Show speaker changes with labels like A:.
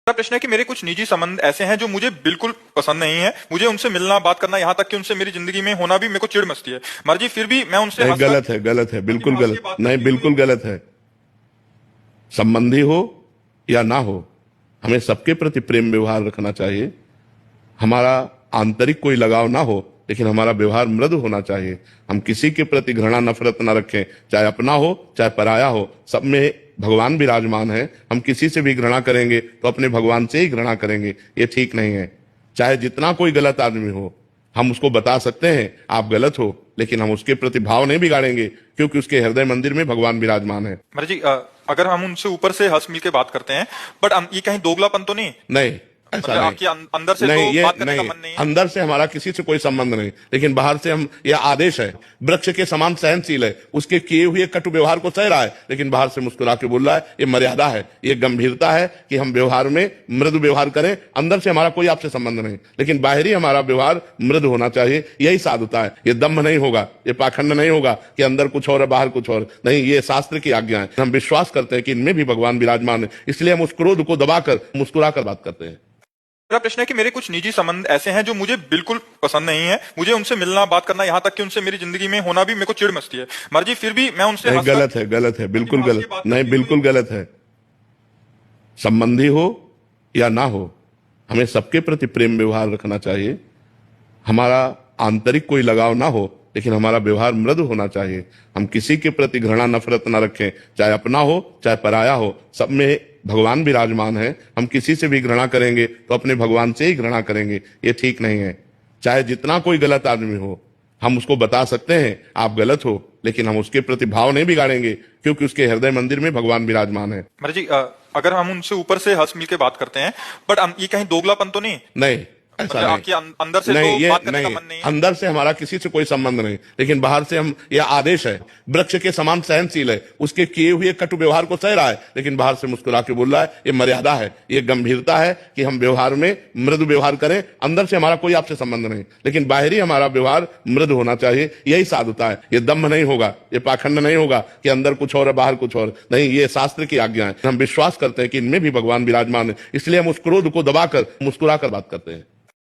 A: मेरा प्रश्न है कि मेरे कुछ निजी संबंध ऐसे हैं जो मुझे बिल्कुल पसंद नहीं है। मुझे उनसे मिलना, बात करना, यहाँ तक कि उनसे मेरी जिंदगी में होना भी मेरे को चिढ़ मचती है। महाराज जी, फिर भी मैं उनसे
B: नहीं,
A: हंसकर
B: गलत है, गलत है, बिल्कुल
A: हंस के
B: गलत,
A: बात
B: नहीं
A: करती हूँ।
B: बिल्कुल गलत है। संबंधी हो या ना हो, हमें सबके प्रति प्रेम व्यवहार रखना चाहिए। हमारा आंतरिक कोई लगाव ना हो, लेकिन हमारा व्यवहार मृदु होना चाहिए। हम किसी के प्रति घृणा नफरत न रखें, चाहे अपना हो चाहे पराया हो। सब में भगवान विराजमान है। हम किसी से भी घृणा करेंगे तो अपने भगवान से ही घृणा करेंगे, ये ठीक नहीं है। चाहे जितना कोई गलत आदमी हो, हम उसको बता सकते हैं आप गलत हो, लेकिन हम उसके प्रति भाव नहीं बिगाड़ेंगे, क्योंकि उसके हृदय मंदिर में भगवान विराजमान है।
A: महाराज जी, अगर हम उनसे ऊपर से हंस मिल के बात करते हैं, बट ये कहीं दोगलापन तो नहीं?
B: नहीं, ऐसा
A: मतलब
B: नहीं।
A: आपके अंदर से
B: नहीं,
A: तो
B: ये
A: बात करने का
B: नहीं,
A: मन नहीं है?
B: अंदर से हमारा किसी से कोई संबंध नहीं, लेकिन बाहर से हम, यह आदेश है। वृक्ष के समान सहनशील है, उसके किए हुए कटु व्यवहार को सह रहा है, लेकिन बाहर से मुस्कुरा के बोल रहा है। ये मर्यादा है, ये गंभीरता है कि हम व्यवहार में मृदु व्यवहार करें। अंदर से हमारा कोई आपसे संबंध नहीं, लेकिन बाहरी हमारा व्यवहार मृदु होना चाहिए। यही साधुता है। ये दम्भ नहीं होगा, ये पाखंड नहीं होगा कि अंदर कुछ और है बाहर कुछ और नहीं। ये शास्त्र की आज्ञा है। हम विश्वास करते हैं कि इनमें भी भगवान विराजमान है, इसलिए हम उस क्रोध को दबाकर मुस्कुरा कर बात करते हैं।
A: मेरा प्रश्न है कि मेरे कुछ निजी संबंध ऐसे हैं जो मुझे बिल्कुल पसंद नहीं है। मुझे उनसे मिलना, बात करना, यहाँ तक कि उनसे मेरी जिंदगी में होना भी मेरे को चिढ़ मचती है। महाराज जी, फिर भी मैं उनसे
B: नहीं,
A: हंसकर
B: गलत है, गलत है, बिल्कुल
A: हंस के
B: गलत,
A: बात
B: नहीं
A: करती हूँ।
B: बिल्कुल गलत है। संबंधी हो या ना हो, हमें सबके प्रति प्रेम व्यवहार रखना चाहिए। हमारा आंतरिक कोई लगाव ना हो, लेकिन हमारा व्यवहार मृदु होना चाहिए। हम किसी के प्रति घृणा नफरत न रखें, चाहे अपना हो चाहे पराया हो। सब में भगवान विराजमान है। हम किसी से भी घृणा करेंगे तो अपने भगवान से ही घृणा करेंगे, ये ठीक नहीं है। चाहे जितना कोई गलत आदमी हो, हम उसको बता सकते हैं आप गलत हो, लेकिन हम उसके प्रति भाव नहीं बिगाड़ेंगे, क्योंकि उसके हृदय मंदिर में भगवान विराजमान है।
A: महाराज जी, अगर हम उनसे ऊपर से हंस मिल के बात करते हैं, बट ये कहीं दोगलापन तो नहीं?
B: नहीं, ऐसा
A: मतलब
B: नहीं।
A: आपके अंदर से
B: नहीं,
A: तो
B: ये
A: बात करने का
B: नहीं,
A: मन नहीं है?
B: अंदर से हमारा किसी से कोई संबंध नहीं, लेकिन बाहर से हम, यह आदेश है। वृक्ष के समान सहनशील है, उसके किए हुए कटु व्यवहार को सह रहा है, लेकिन बाहर से मुस्कुरा के बोल रहा है। ये मर्यादा है, ये गंभीरता है कि हम व्यवहार में मृदु व्यवहार करें। अंदर से हमारा कोई आपसे संबंध नहीं, लेकिन बाहरी हमारा व्यवहार मृदु होना चाहिए। यही साधुता है। ये दम्भ नहीं होगा, ये पाखंड नहीं होगा कि अंदर कुछ और है बाहर कुछ और नहीं। ये शास्त्र की आज्ञा है। हम विश्वास करते हैं कि इनमें भी भगवान विराजमान है, इसलिए हम उस क्रोध को दबाकर मुस्कुरा कर बात करते हैं।